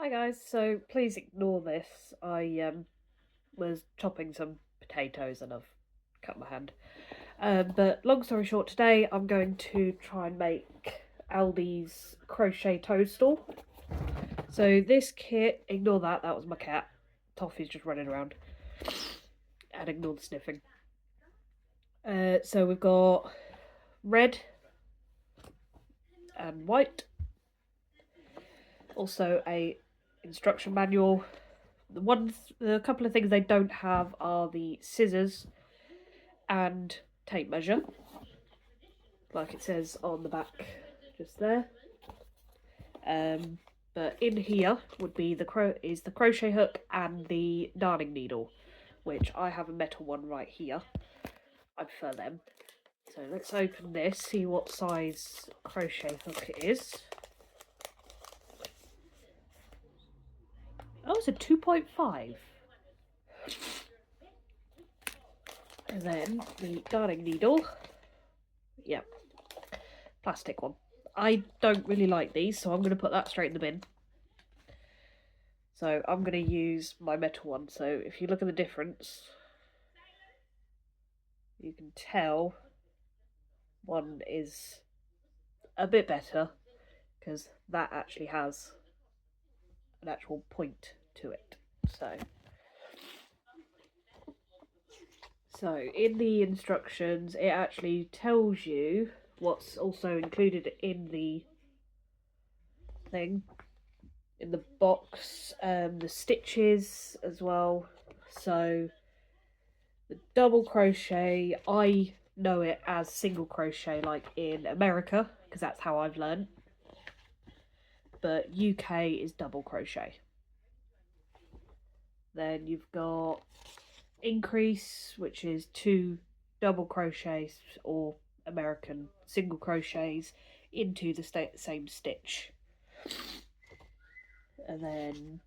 Hi guys, so please ignore this. I was chopping some potatoes and I've cut my hand. But long story short, today I'm going to try and make Aldi's Crochet Toadstool. So this kit, ignore that, that was my cat. Toffee's just running around. And ignore the sniffing. So we've got red and white. Also a instruction manual. The couple of things they don't have are the scissors and tape measure, like it says on the back, just there. But in here would be the crochet hook and the darning needle, which I have a metal one right here. I prefer them. So let's open this, see what size crochet hook it is. Oh, it's a 2.5. And then the darning needle. Yep. Plastic one. I don't really like these, so I'm going to put that straight in the bin. So I'm going to use my metal one. So if you look at the difference, you can tell one is a bit better because that actually has an actual point to it. So in the instructions, it actually tells you what's also included in the thing, in the box, the stitches as well. So the double crochet, I know it as single crochet like in America, because that's how I've learned. But UK is double crochet. Then you've got increase, which is 2 double crochets or American single crochets into the same stitch. And then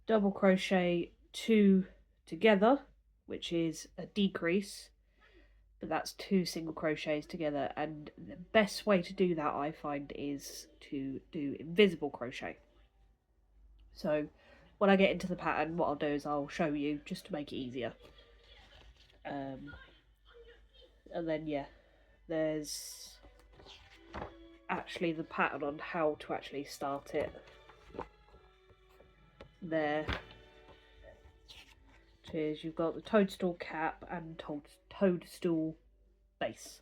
double crochet 2 together, which is a decrease, but that's 2 single crochets together. And the best way to do that, I find, is to do invisible crochet. So when I get into the pattern, what I'll do is I'll show you just to make it easier. And then yeah, there's actually the pattern on how to actually start it there. Which is, you've got the toadstool cap and toadstool base,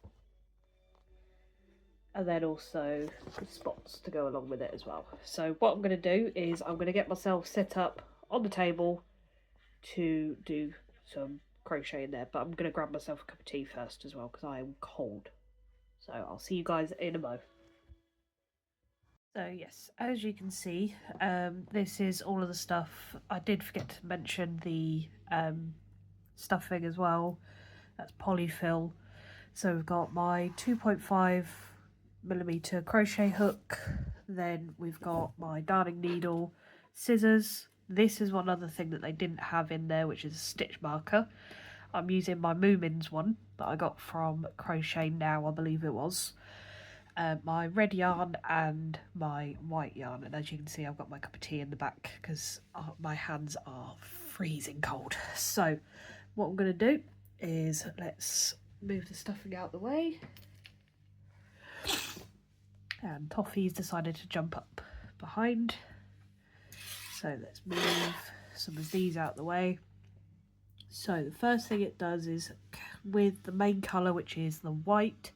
and then also the spots to go along with it as well. So what I'm going to do is I'm going to get myself set up on the table to do some crochet in there, but I'm going to grab myself a cup of tea first as well because I am cold. So I'll see you guys in a mo. So yes, as you can see, this is all of the stuff. I did forget to mention the stuffing as well. That's polyfill. So we've got my 2.5mm crochet hook, then we've got my darning needle, scissors. This is one other thing that they didn't have in there, which is a stitch marker. I'm using my Moomins one that I got from Crochet Now, I believe it was. My red yarn and my white yarn, and as you can see I've got my cup of tea in the back because my hands are freezing cold. So what I'm going to do is let's move the stuffing out the way, and Toffee's decided to jump up behind, so let's move some of these out the way. So the first thing it does is, with the main colour, which is the white,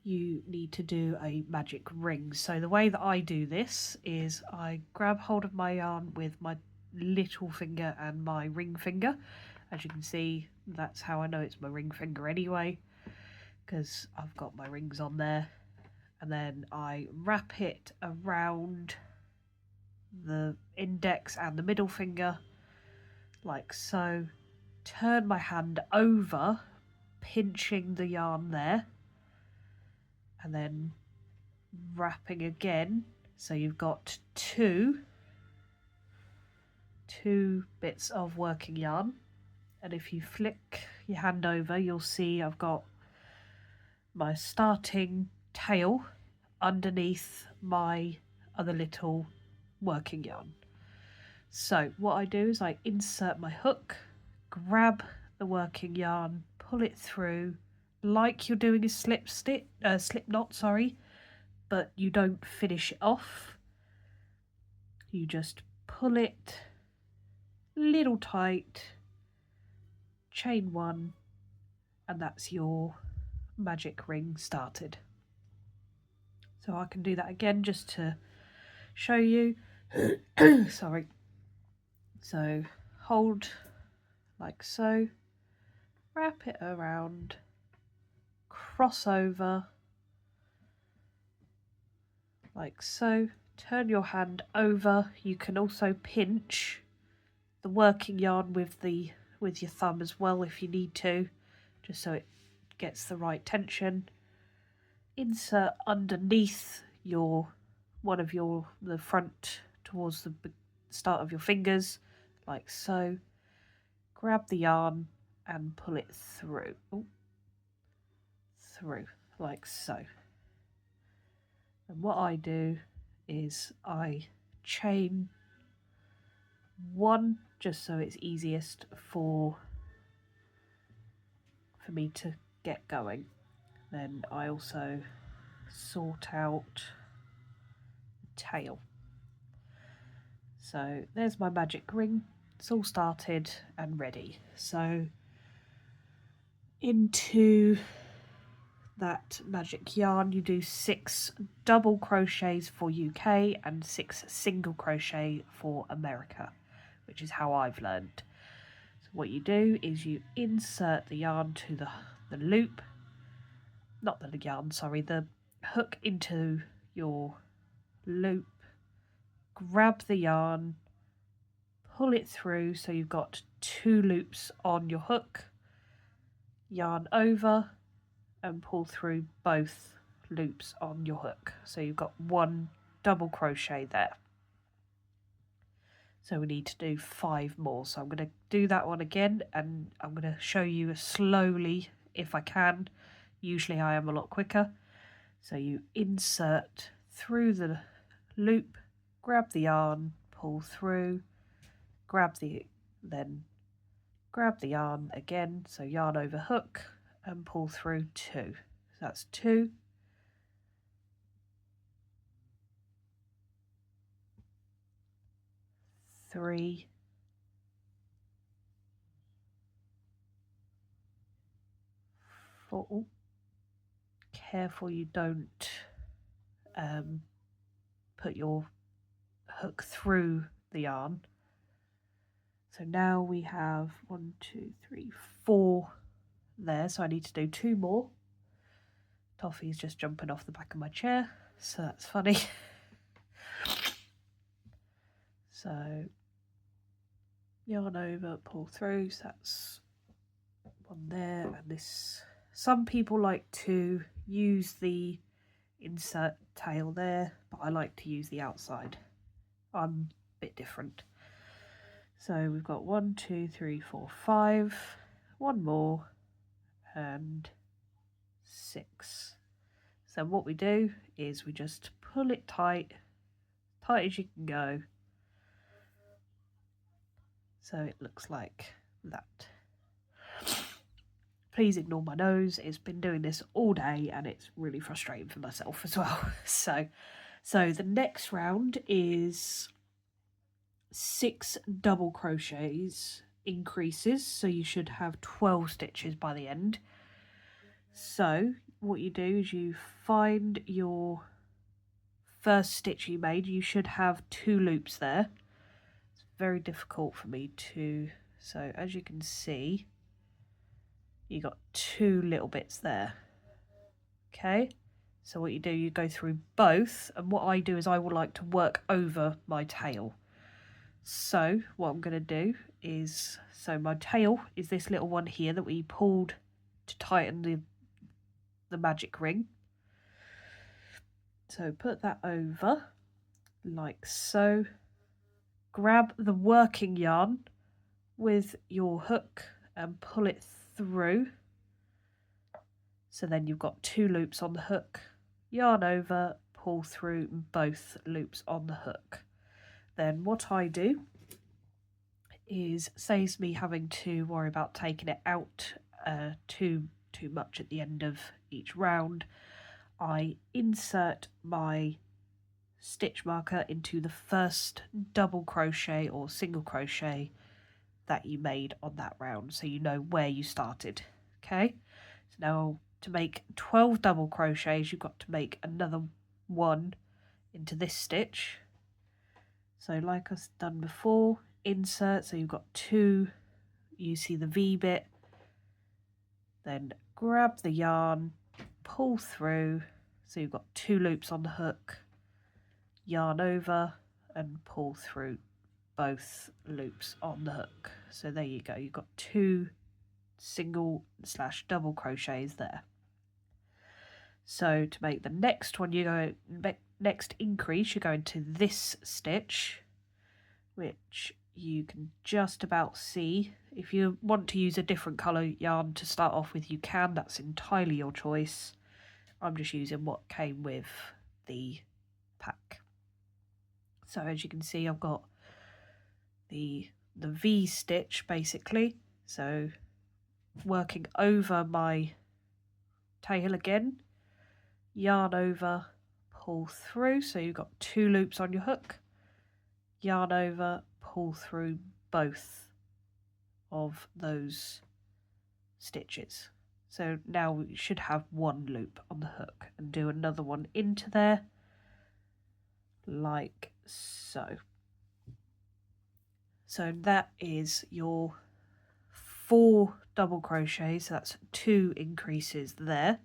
you need to do a magic ring. So the way that I do this is I grab hold of my yarn with my little finger and my ring finger. As you can see, that's how I know it's my ring finger anyway, because I've got my rings on there. And then I wrap it around the index and the middle finger, like so. Turn my hand over, pinching the yarn there, and then wrapping again. So you've got two bits of working yarn, and if you flick your hand over, you'll see I've got my starting tail underneath my other little working yarn. So what I do is I insert my hook, grab the working yarn, pull it through like you're doing a slip knot, sorry, but you don't finish it off. You just pull it little tight, chain one, and that's your magic ring started. So I can do that again just to show you. Sorry. So hold like so, wrap it around, cross over like so, turn your hand over. You can also pinch the working yarn with your thumb as well if you need to, just so it gets the right tension. Insert underneath the front towards the start of your fingers like so. Grab the yarn and pull it through. Through like so. And what I do is I chain one just so it's easiest for me to get going. Then I also sort out the tail. So there's my magic ring. It's all started and ready. So into that magic yarn you do 6 double crochets for UK and 6 single crochet for America, which is how I've learned. So what you do is you insert the yarn to the loop, not the yarn, sorry, the hook into your loop, grab the yarn, pull it through so you've got 2 loops on your hook, yarn over and pull through both loops on your hook. So you've got 1 double crochet there. So we need to do 5 more. So I'm going to do that one again and I'm going to show you slowly if I can. Usually I am a lot quicker. So you insert through the loop, grab the yarn, pull through, grab the yarn again, so yarn over hook and pull through 2. So that's 2. 3. 4. Ooh. Careful you don't put your hook through the yarn. So now we have 1, 2, 3, 4 there, so I need to do 2 more. Toffee's just jumping off the back of my chair, so that's funny. So yarn over, pull through, so that's 1 there, and this, some people like to use the insert tail there, but I like to use the outside. I'm a bit different. So we've got 1, 2, 3, 4, 5, 1 more, and 6. So what we do is we just pull it tight as you can go. So it looks like that. Please ignore my nose. It's been doing this all day and it's really frustrating for myself as well. So the next round is 6 double crochets increases, so you should have 12 stitches by the end. So what you do is you find your first stitch you made. You should have 2 loops there. It's very difficult for me to, so as you can see you got 2 little bits there. Okay, so what you do, you go through both, and what I do is I would like to work over my tail. So what I'm going to do is, so my tail is this little one here that we pulled to tighten the magic ring. So put that over like so. Grab the working yarn with your hook and pull it through. So then you've got 2 loops on the hook, yarn over, pull through both loops on the hook. then what I do is saves me having to worry about taking it out too much at the end of each round. I insert my stitch marker into the first double crochet or single crochet that you made on that round, so you know where you started. Okay, so now to make 12 double crochets, you've got to make another one into this stitch. So like I've done before, insert, so you've got 2, you see the V bit, then grab the yarn, pull through, so you've got 2 loops on the hook, yarn over and pull through both loops on the hook. So there you go, you've got 2 single / double crochets there. So to make the next one, you go next increase, you go into this stitch, which you can just about see. If you want to use a different colour yarn to start off with, you can, that's entirely your choice. I'm just using what came with the pack. So as you can see, I've got the V stitch basically, so working over my tail again, yarn over, pull through, so you've got 2 loops on your hook, yarn over, pull through both of those stitches. So now we should have 1 loop on the hook, and do another one into there like so. So that is your 4 double crochets, so that's 2 increases there.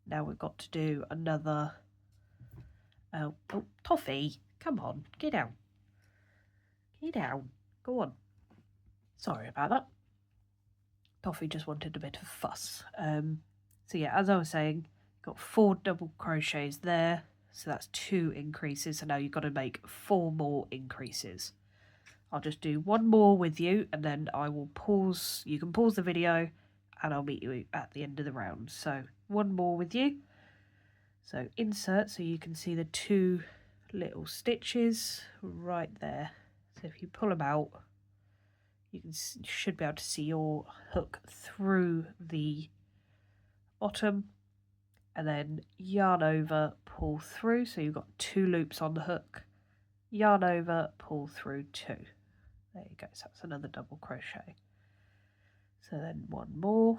Now we've got to do another, oh Toffee, come on, get down, go on. Sorry about that. Toffee just wanted a bit of fuss. So yeah, as I was saying, got 4 double crochets there, so that's 2 increases, so now you've got to make 4 more increases. I'll just do 1 more with you, and then I will pause. You can pause the video and I'll meet you at the end of the round. So 1 more with you. So insert, so you can see the 2 little stitches right there. So if you pull them out, you should be able to see your hook through the bottom, and then yarn over, pull through, so you've got 2 loops on the hook, yarn over, pull through 2. There you go, so that's another double crochet. So then 1 more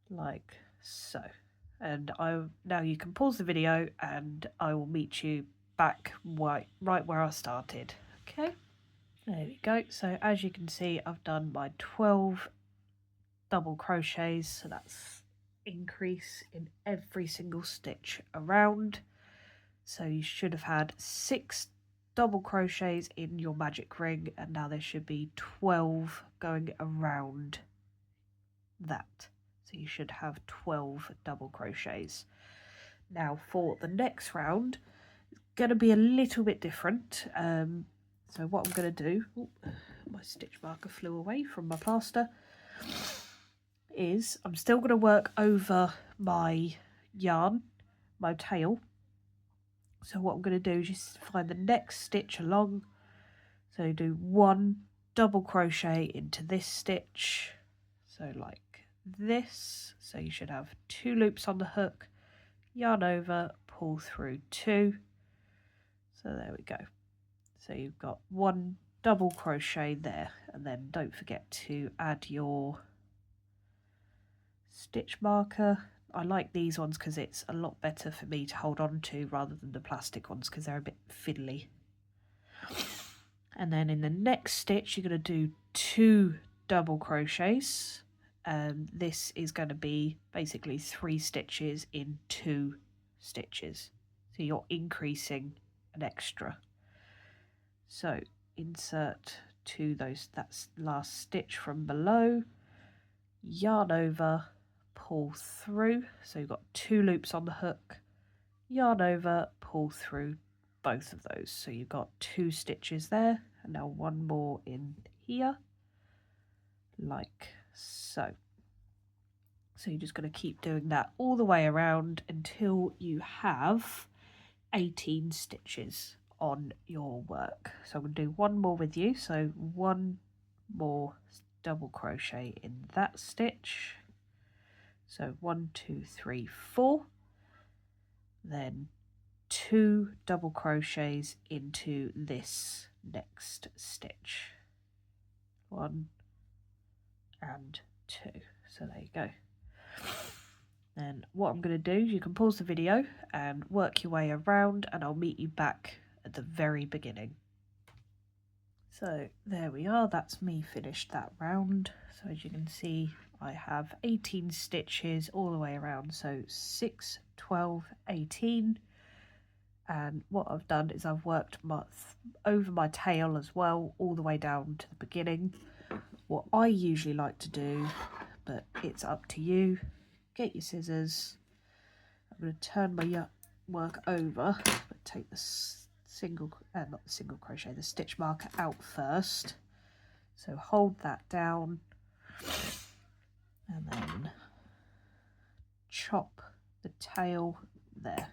like so, and now you can pause the video and I will meet you back right where I started. Okay, there we go. So as you can see, I've done my 12 double crochets, so that's increase in every single stitch around. So you should have had 6 double crochets in your magic ring, and now there should be 12 going around that. So you should have 12 double crochets. Now for the next round, it's going to be a little bit different. So what I'm going to do, my stitch marker flew away from my plaster, is I'm still going to work over my yarn, my tail. So what I'm going to do is just find the next stitch along. So do 1 double crochet into this stitch, so like this. So you should have 2 loops on the hook, yarn over, pull through 2. So there we go. So you've got 1 double crochet there, and then don't forget to add your stitch marker. I like these ones because it's a lot better for me to hold on to rather than the plastic ones because they're a bit fiddly. And then in the next stitch you're going to do 2 double crochets, and this is going to be basically 3 stitches in 2 stitches, so you're increasing an extra. So insert to that's last stitch from below, yarn over, pull through, so you've got 2 loops on the hook, yarn over, pull through both of those, so you've got 2 stitches there, and now 1 more in here like so. So you're just going to keep doing that all the way around until you have 18 stitches on your work. So I'm going to do one more with you. So one more double crochet in that stitch. So 1, 2, 3, 4. Then 2 double crochets into this next stitch. 1 and 2. So there you go. Then what I'm going to do is you can pause the video and work your way around, and I'll meet you back at the very beginning. So there we are, that's me finished that round. So as you can see, I have 18 stitches all the way around, so 6, 12, 18. And what I've done is I've worked over my tail as well, all the way down to the beginning. What I usually like to do, but it's up to you, get your scissors. I'm going to turn my work over, but take the not the single crochet, the stitch marker out first. So hold that down and then chop the tail there.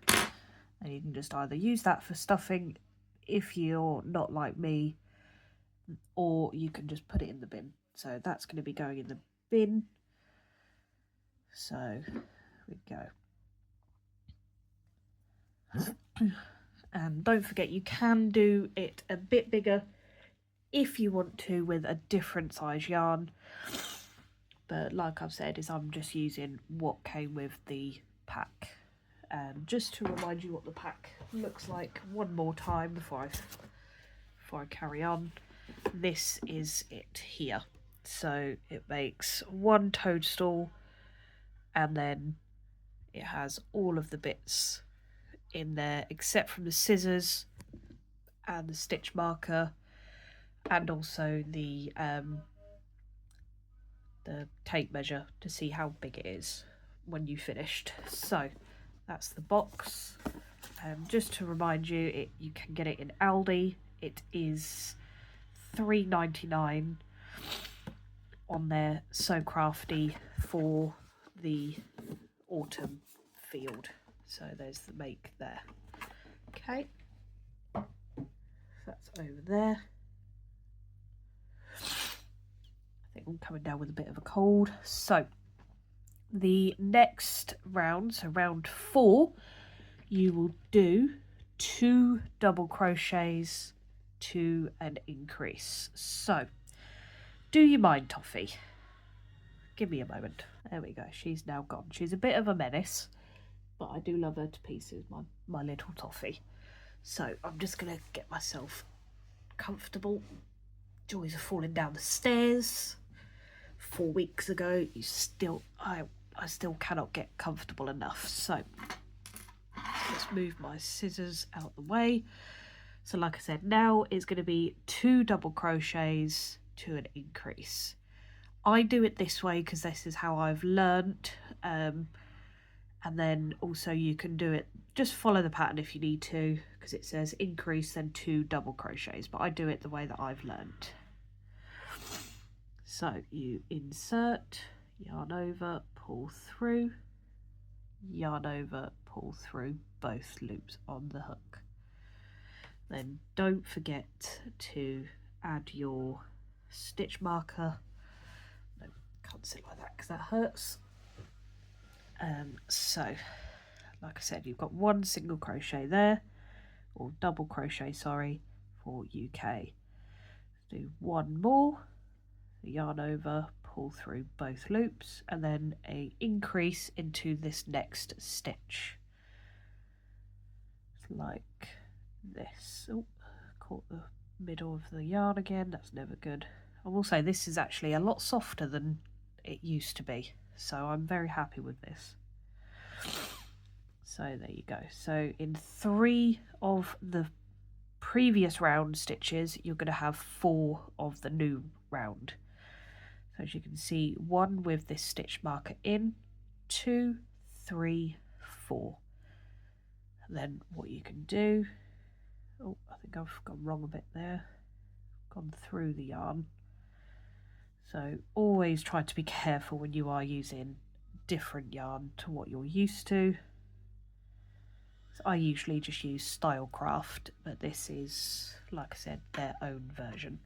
And you can just either use that for stuffing if you're not like me, or you can just put it in the bin. So that's going to be going in the bin. So we go. And don't forget, you can do it a bit bigger if you want to with a different size yarn. But like I've said, I'm just using what came with the pack. And just to remind you what the pack looks like one more time before I carry on, this is it here. So it makes one toadstool, and then it has all of the bits in there except from the scissors and the stitch marker, and also the tape measure to see how big it is when you finished. So that's the box. Just to remind you, you can get it in Aldi. It is $3.99 on their So Crafty for the autumn field. So there's the make there. Okay, that's over there. I think I'm coming down with a bit of a cold. So the next round, so round 4, you will do 2 double crochets to an increase. So do you mind, Toffee? Give me a moment. There we go. She's now gone. She's a bit of a menace, but I do love her to pieces, my little Toffee. So I'm just going to get myself comfortable. Joys are falling down the stairs. 4 weeks ago, I still cannot get comfortable enough. So let's move my scissors out the way. So like I said, now it's going to be 2 double crochets to an increase. I do it this way because this is how I've learnt. And then also you can do it, just follow the pattern if you need to, because it says increase then 2 double crochets, but I do it the way that I've learnt. So you insert, yarn over, pull through, yarn over, pull through both loops on the hook. Then don't forget to add your stitch marker. No, can't sit like that because that hurts. So like I said, you've got 1 single crochet there, or double crochet, sorry, for UK. Do 1 more, yarn over, pull through both loops, and then a increase into this next stitch, like this. Oh, caught the middle of the yarn again, that's never good. I will say this is actually a lot softer than it used to be, so I'm very happy with this. So there you go. So in 3 of the previous round stitches, you're going to have 4 of the new round. So as you can see, 1 with this stitch marker in, 2, 3, 4. And then what you can do, oh, I think I've gone wrong a bit there, gone through the yarn. So always try to be careful when you are using different yarn to what you're used to. So I usually just use Stylecraft, but this is, like I said, their own version.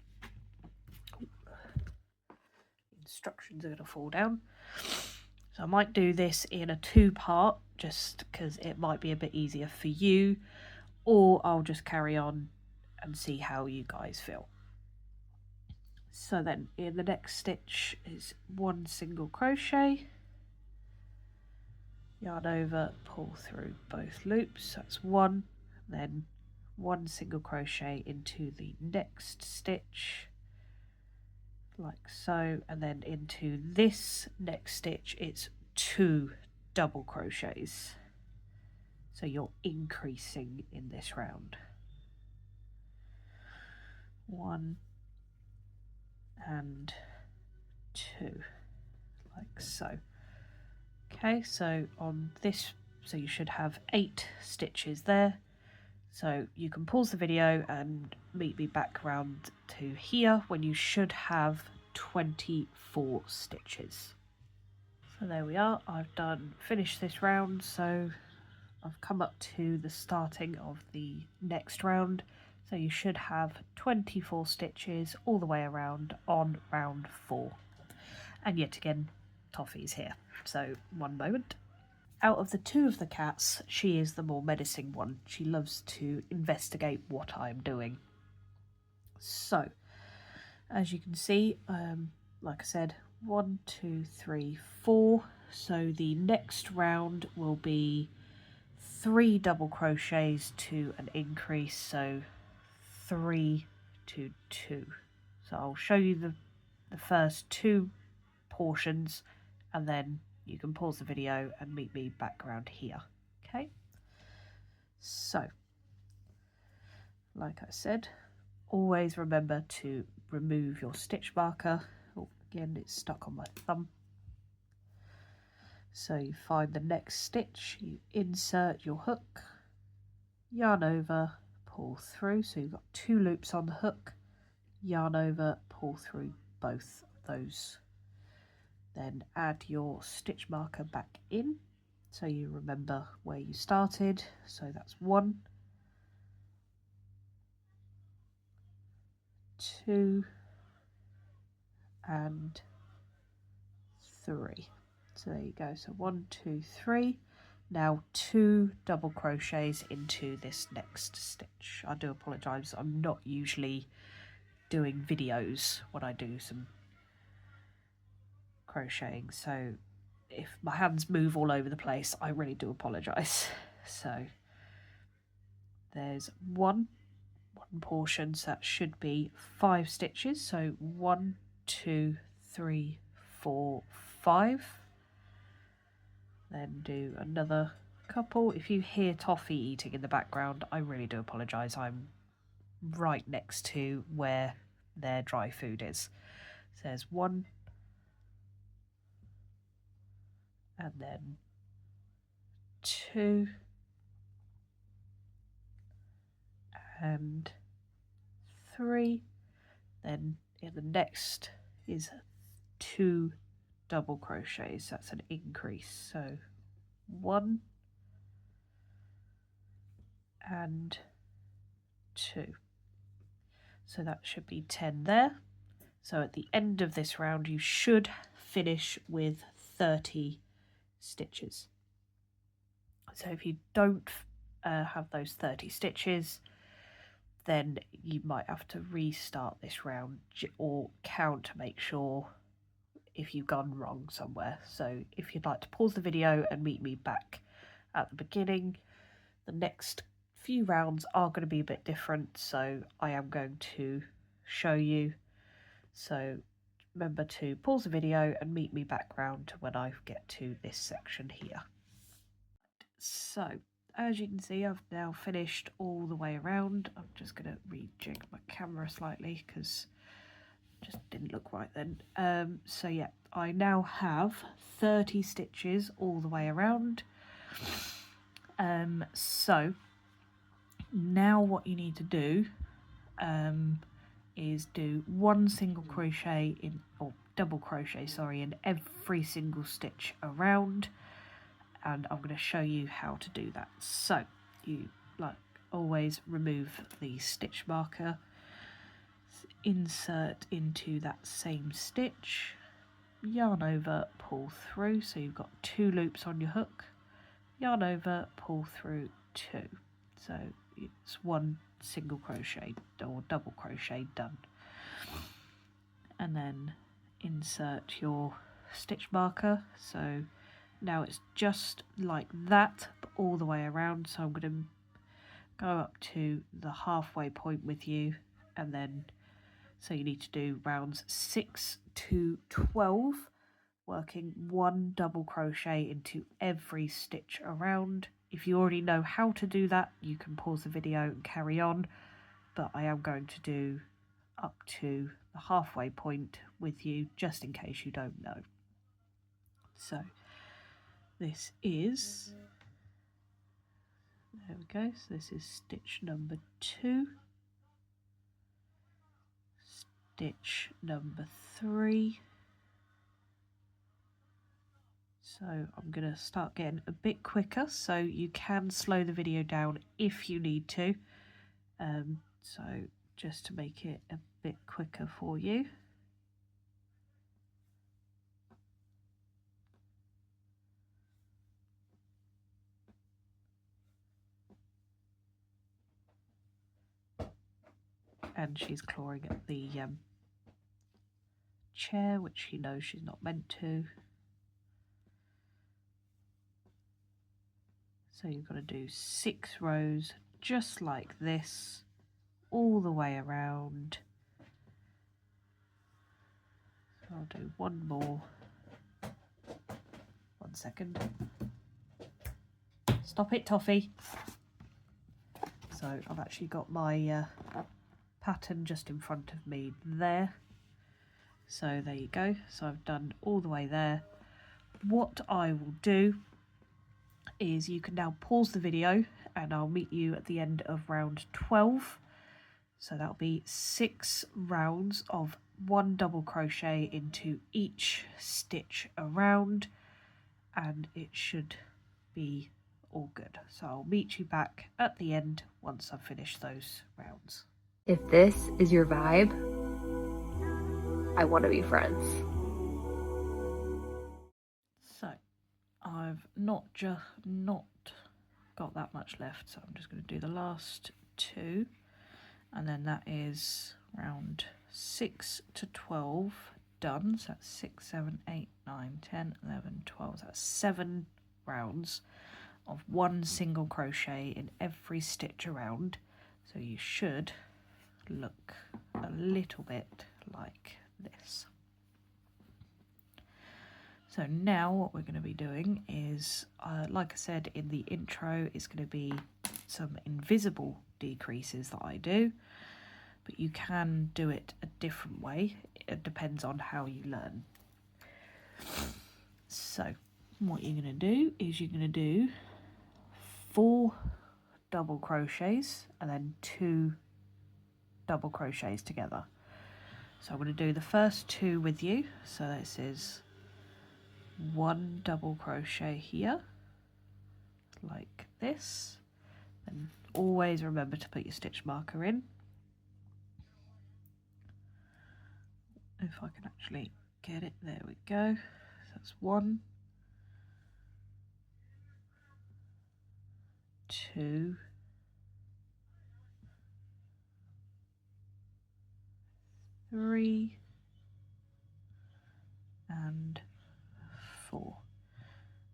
Instructions are going to fall down. So I might do this in a 2-part just because it might be a bit easier for you, or I'll just carry on and see how you guys feel. So then in the next stitch is 1 single crochet, yarn over, pull through both loops, that's 1, then 1 single crochet into the next stitch like so, and then into this next stitch it's 2 double crochets, so you're increasing in this round. 1 and 2 like so. Okay, so on this, so you should have 8 stitches there. So you can pause the video and meet me back around to here when you should have 24 stitches. So there we are, I've finished this round, so I've come up to the starting of the next round. So you should have 24 stitches all the way around on round 4. And yet again, Toffee's here. So one moment. Out of the 2 of the cats, she is the more menacing one. She loves to investigate what I'm doing. So, as you can see, like I said, 1, 2, 3, 4. So the next round will be 3 double crochets to an increase, so 3 to 2. So I'll show you the first 2 portions, and then you can pause the video and meet me back around here. Okay, so like I said, always remember to remove your stitch marker. Oh, again, it's stuck on my thumb. So you find the next stitch, you insert your hook, yarn over, pull through, so you've got 2 loops on the hook, yarn over, pull through both of those. Then add your stitch marker back in so you remember where you started. So that's 1, 2 and 3. So there you go, so 1, 2, 3. Now 2 double crochets into this next stitch. I do apologise, I'm not usually doing videos when I do some crocheting, so if my hands move all over the place, I really do apologise. So there's one portion, so that should be 5 stitches, so 1, 2, 3, 4, 5. Then do another couple. If you hear Toffee eating in the background, I really do apologise. I'm right next to where their dry food is. So there's 1, and then 2, and 3. Then in the next is 2 double crochets. That's an increase. So 1 and 2. So that should be 10 there. So at the end of this round, you should finish with 30 stitches. So if you don't have those 30 stitches, then you might have to restart this round or count to make sure if you've gone wrong somewhere. So if you'd like to pause the video and meet me back at the beginning, the next few rounds are going to be a bit different, so I am going to show you. So remember to pause the video and meet me back round to when I get to this section here. So as you can see, I've now finished all the way around. I'm just going to rejig my camera slightly because it just didn't look right then. So yeah, I now have 30 stitches all the way around. So now what you need to do is do 1 single crochet in, or double crochet, sorry, in every single stitch around. And I'm going to show you how to do that. So you like always remove the stitch marker, insert into that same stitch, yarn over, pull through, so you've got 2 loops on your hook, yarn over, pull through 2, so it's 1 single crochet or double crochet done. And then insert your stitch marker, so now it's just like that but all the way around. So I'm going to go up to the halfway point with you, and then so you need to do rounds 6 to 12, working 1 double crochet into every stitch around. If you already know how to do that, you can pause the video and carry on, but I am going to do up to the halfway point with you just in case you don't know. So this is, there we go, so this is stitch number 2, stitch number 3. So I'm going to start getting a bit quicker, so you can slow the video down if you need to. So just to make it a bit quicker for you. And she's clawing at the chair, which she knows she's not meant to. So you've got to do 6 rows just like this all the way around. So I'll do 1 more. 1 second. Stop it, Toffee. So I've actually got my pattern just in front of me there. So there you go. So I've done all the way there. What I will do is you can now pause the video and I'll meet you at the end of round 12. So that'll be 6 rounds of 1 double crochet into each stitch around, and it should be all good. So I'll meet you back at the end once I've finished those rounds. If this is your vibe, I want to be friends. So I've not got that much left, so I'm just going to do the last 2, and then that is round 6 to 12 done. So that's 6, 7, 8, 9, 10, 11, 12. That's 7 rounds of 1 single crochet in every stitch around. So you should look a little bit like this. So now what we're going to be doing is, like I said in the intro, it's going to be some invisible decreases that I do, but you can do it a different way. It depends on how you learn. So what you're going to do is you're going to do 4 double crochets and then 2 double crochets together. So I'm going to do the first 2 with you. So this is 1 double crochet here, like this, and always remember to put your stitch marker in. If I can actually get it, there we go. So that's 1, 2, 3, and 4.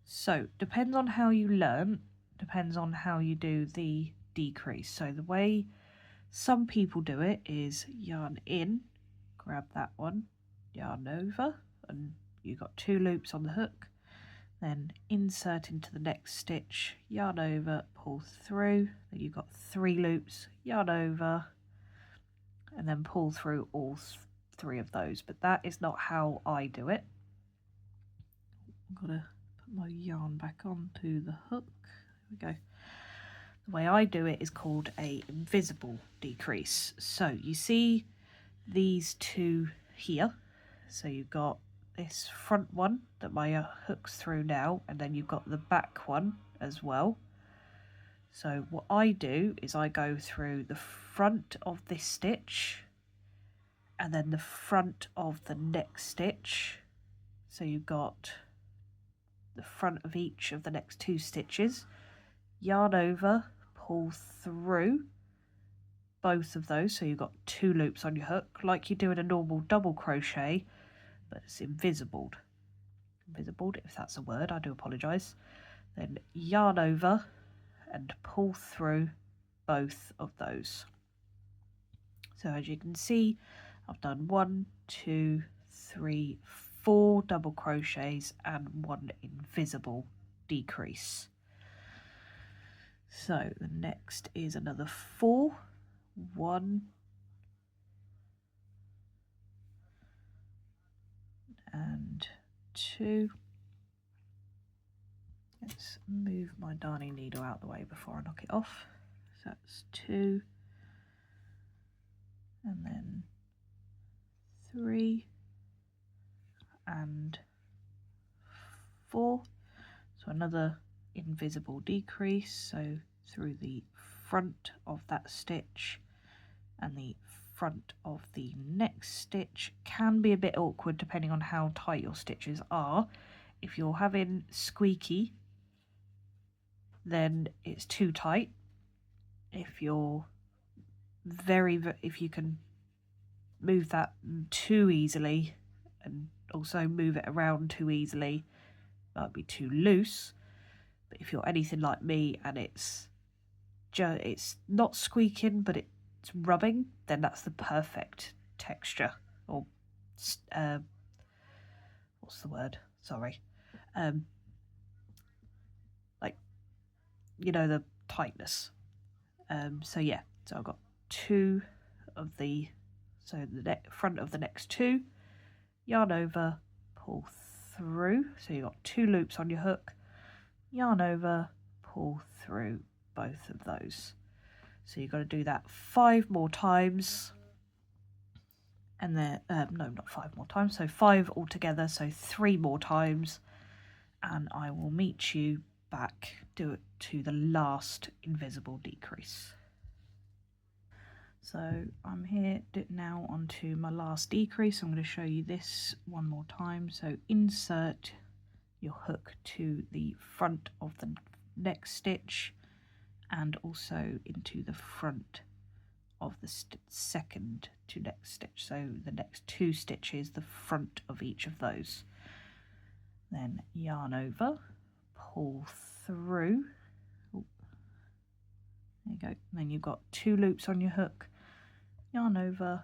So depends on how you learn, depends on how you do the decrease. So the way some people do it is yarn in, grab that one, yarn over, and you've got 2 loops on the hook, then insert into the next stitch, yarn over, pull through, then you've got 3 loops, yarn over, and then pull through all 3 of those. But that is not how I do it. I've got to put my yarn back onto the hook. There we go. The way I do it is called a invisible decrease. So you see these 2 here. So you've got this front one that my hook's through now, and then you've got the back one as well. So what I do is I go through the front of this stitch and then the front of the next stitch. So you've got the front of each of the next 2 stitches, yarn over, pull through both of those, so you've got 2 loops on your hook like you do in a normal double crochet, but it's invisibled, if that's a word, I do apologise. Then yarn over and pull through both of those. So as you can see, I've done 1, 2, 3, 4 double crochets and 1 invisible decrease. So the next is another 4, 1 and 2. Let's move my darning needle out of the way before I knock it off. So that's 2 and then 3 and 4. So another invisible decrease, so through the front of that stitch and the front of the next stitch. Can be a bit awkward depending on how tight your stitches are. If you're having squeaky, then it's too tight. If you're if you can move that too easily and also move it around too easily, might be too loose. But if you're anything like me and it's not squeaking but it's rubbing, then that's the perfect texture, or what's the word, sorry, like, you know, the tightness. So yeah, so I've got 2 of the, so the front of the next 2, yarn over, pull through, so you've got 2 loops on your hook, yarn over, pull through both of those. So you've got to do that 5 more times, and then no, not 5 more times, so 5 altogether, so 3 more times, and I will meet you back to the last invisible decrease. So I'm here now onto my last decrease. I'm going to show you this one more time. So insert your hook to the front of the next stitch and also into the front of the second to next stitch. So the next 2 stitches, the front of each of those. Then yarn over, pull through. Oh, there you go. And then you've got 2 loops on your hook, yarn over,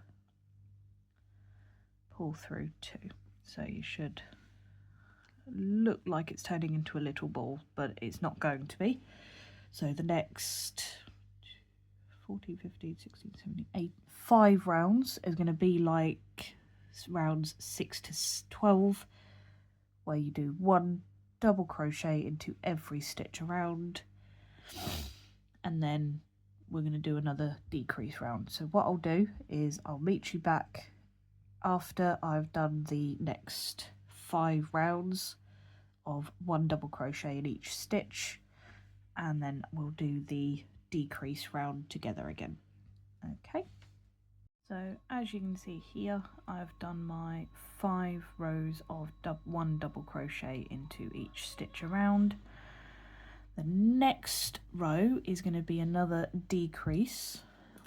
pull through 2. So you should look like it's turning into a little ball, but it's not going to be. So the next 14, 15, 16, 17, 8, 5 rounds is going to be like rounds 6 to 12, where you do 1 double crochet into every stitch around, and then we're going to do another decrease round. So what I'll do is I'll meet you back after I've done the next 5 rounds of 1 double crochet in each stitch, and then we'll do the decrease round together again. Okay, so as you can see here, I've done my 5 rows of 1 double crochet into each stitch around. The next row is going to be another decrease,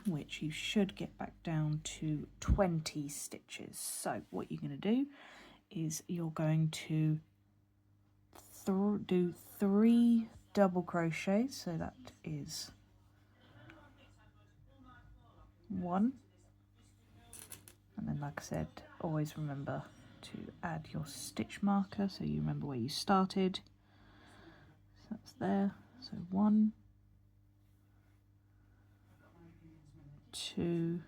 which you should get back down to 20 stitches. So what you're going to do is you're going to do 3 double crochets, so that is 1, and then like I said, always remember to add your stitch marker so you remember where you started. So that's there, so 1, 2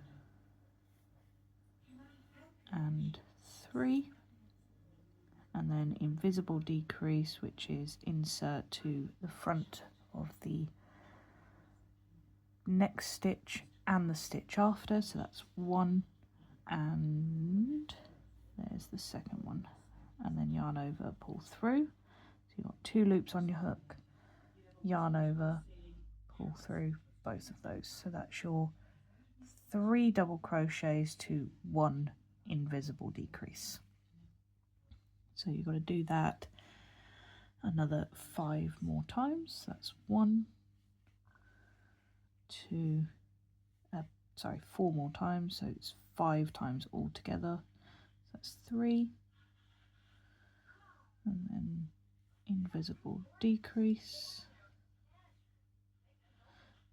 and 3, and then invisible decrease, which is insert to the front of the next stitch and the stitch after, so that's 1, and there's the second one, and then yarn over, pull through. So you've got 2 loops on your hook, yarn over, pull through both of those. So that's your 3 double crochets to 1 invisible decrease. So you've got to do that another 5 more times. That's 1, 2, 4 more times, so it's 5 times altogether. So that's 3, and then invisible decrease.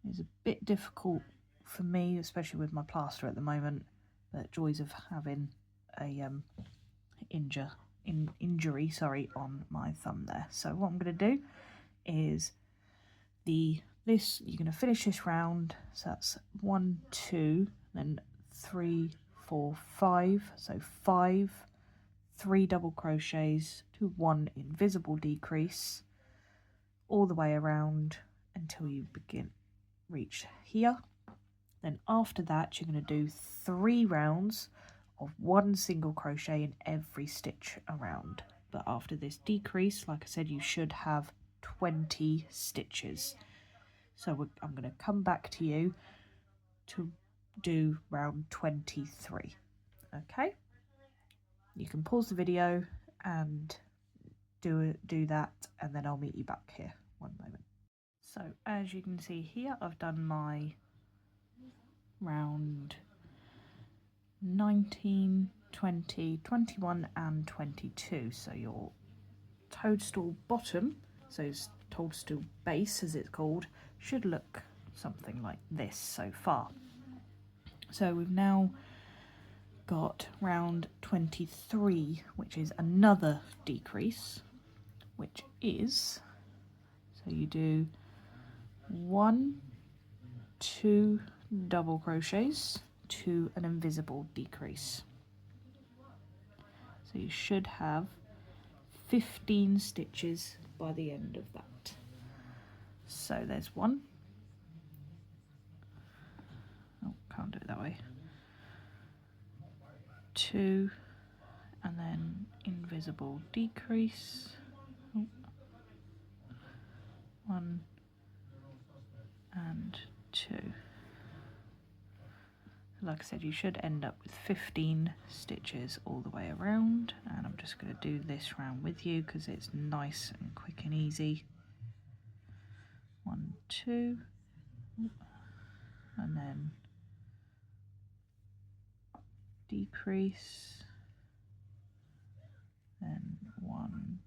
It's a bit difficult for me, especially with my plaster at the moment, but joys of having a injury on my thumb there. So what I'm going to do is you're going to finish this round, so that's 1, 2, then 3, 4, 5, so 5 3 double crochets to 1 invisible decrease all the way around until you reach here. Then after that you're going to do 3 rounds of 1 single crochet in every stitch around. But after this decrease, like I said, you should have 20 stitches. So I'm going to come back to you to do round 23. Okay, you can pause the video and do that, and then I'll meet you back here. One moment. So as you can see here, I've done my round 19, 20, 21 and 22. So your toadstool bottom, so toadstool base as it's called, should look something like this so far. So we've now got round 23, which is another decrease, which is, so you do 1, 2 double crochets to an invisible decrease. So you should have 15 stitches by the end of that. So there's 1. Oh, can't do it that way. 2, and then invisible decrease. Oh. 1 and 2. Like I said, you should end up with 15 stitches all the way around, and I'm just going to do this round with you because it's nice and quick and easy. 1, 2, and then decrease, then 1,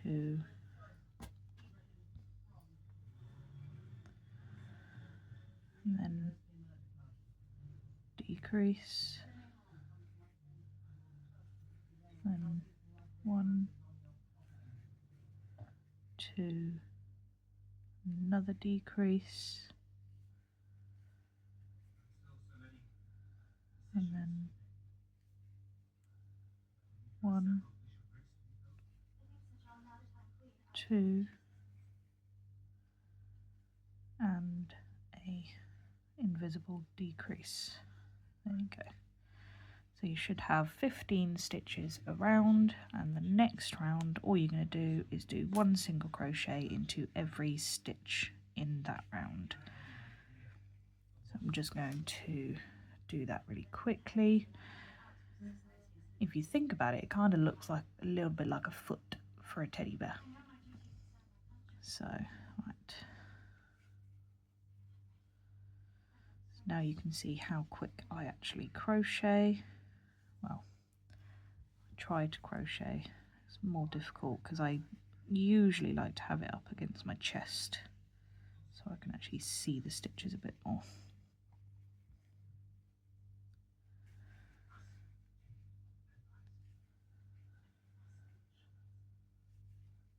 2, and then decrease, then 1, 2, another decrease, and then 1, 2, and a invisible decrease. There you go. So you should have 15 stitches around, and the next round all you're going to do is do 1 single crochet into every stitch in that round. So I'm just going to do that really quickly. If you think about it, it kind of looks like a little bit like a foot for a teddy bear. So, right. So now you can see how quick I actually crochet. Well, I try to crochet. It's more difficult because I usually like to have it up against my chest so I can actually see the stitches a bit more.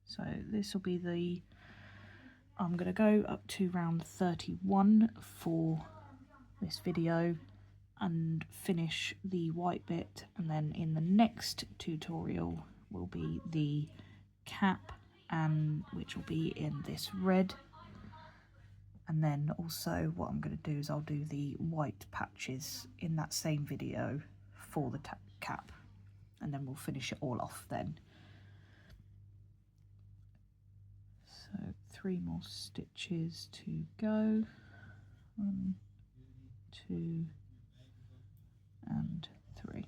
So this will be I'm going to go up to round 31 for this video and finish the white bit, and then in the next tutorial will be the cap, and which will be in this red, and then also what I'm going to do is I'll do the white patches in that same video for the cap, and then we'll finish it all off then. So 3 more stitches to go. 1, 2 and 3.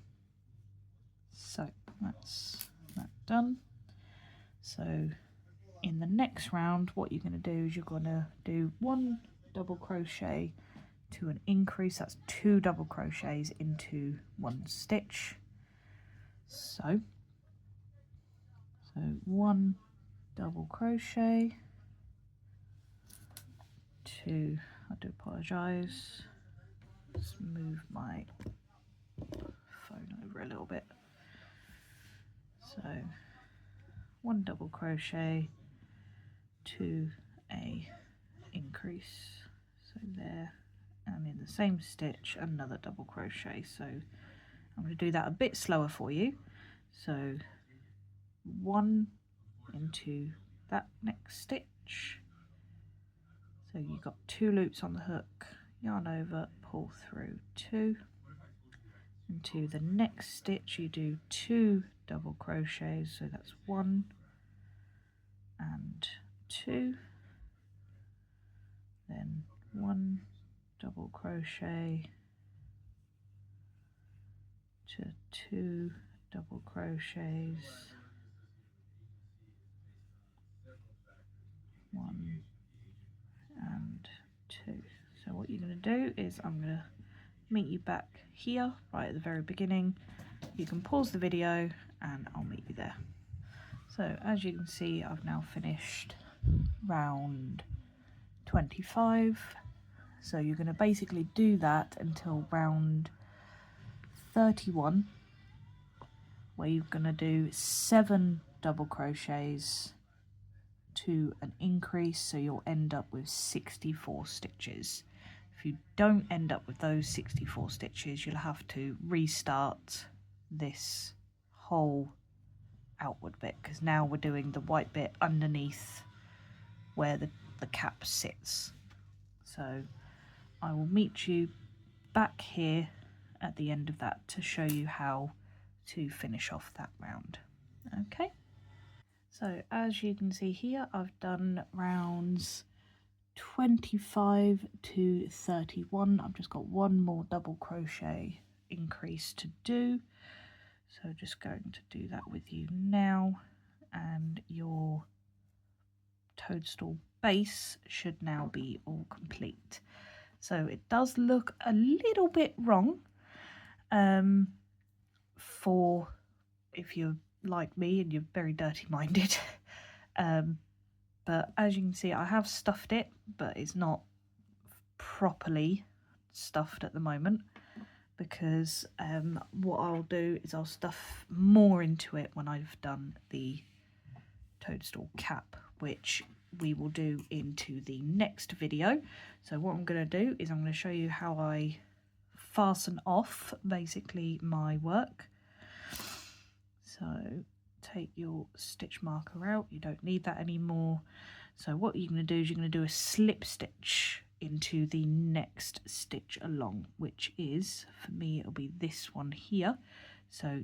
So that's that done. So in the next round, what you're going to do is you're going to do 1 double crochet to an increase. That's 2 double crochets into 1 stitch. So 1 double crochet, 2, I do apologise, let's move my phone over a little bit. So 1 double crochet to a increase, so there, and in the same stitch another double crochet. So I'm going to do that a bit slower for you. So 1 into that next stitch, so you've got 2 loops on the hook, yarn over, pull through 2, into the next stitch you do 2 double crochets, so that's 1 and 2, then 1 double crochet to 2 double crochets, 1 and 2. So what you're going to do is I'm going to meet you back here right at the very beginning. You can pause the video and I'll meet you there. So as you can see, I've now finished round 25. So you're going to basically do that until round 31, where you're going to do 7 double crochets to an increase, so you'll end up with 64 stitches. If you don't end up with those 64 stitches, you'll have to restart this whole outward bit, because now we're doing the white bit underneath where the cap sits. So I will meet you back here at the end of that to show you how to finish off that round. Okay, so as you can see here, I've done rounds 25 to 31. I've just got 1 more double crochet increase to do, so just going to do that with you now, and your toadstool base should now be all complete. So it does look a little bit wrong for if you're like me and you're very dirty minded. But as you can see, I have stuffed it, but it's not properly stuffed at the moment, because what I'll do is I'll stuff more into it when I've done the toadstool cap, which we will do into the next video. So what I'm going to do is I'm going to show you how I fasten off basically my work. So take your stitch marker out, you don't need that anymore. So what you're going to do is you're going to do a slip stitch into the next stitch along, which is, for me, it'll be this one here. So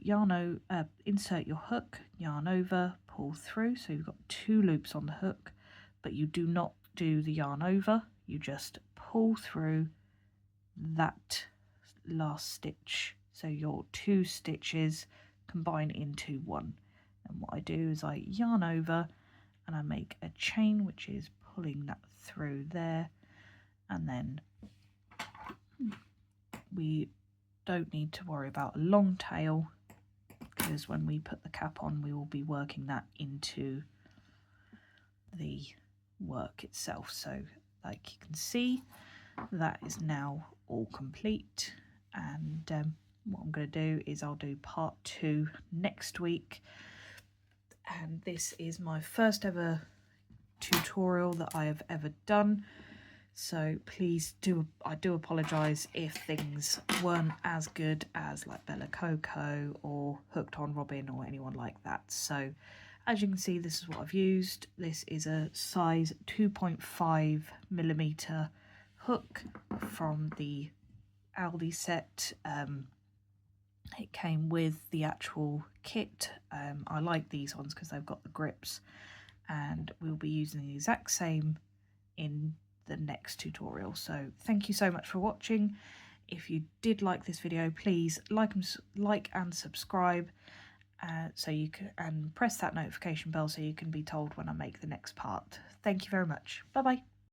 insert your hook, yarn over, pull through, so you've got 2 loops on the hook, but you do not do the yarn over, you just pull through that last stitch, so your 2 stitches combine into 1. And what I do is I yarn over and I make a chain, which is pulling that through there, and then we don't need to worry about a long tail, because when we put the cap on we will be working that into the work itself. So like you can see, that is now all complete, and what I'm going to do is I'll do part 2 next week, and this is my first ever tutorial that I have ever done, so please I do apologise if things weren't as good as like Bella Coco or Hooked on Robin or anyone like that. So as you can see, this is what I've used. This is a size 2.5mm hook from the Aldi set. It came with the actual kit. I like these ones because they've got the grips, and we'll be using the exact same in the next tutorial. So thank you so much for watching. If you did like this video, please like and subscribe, so you can, and press that notification bell so you can be told when I make the next part. Thank you very much. Bye bye.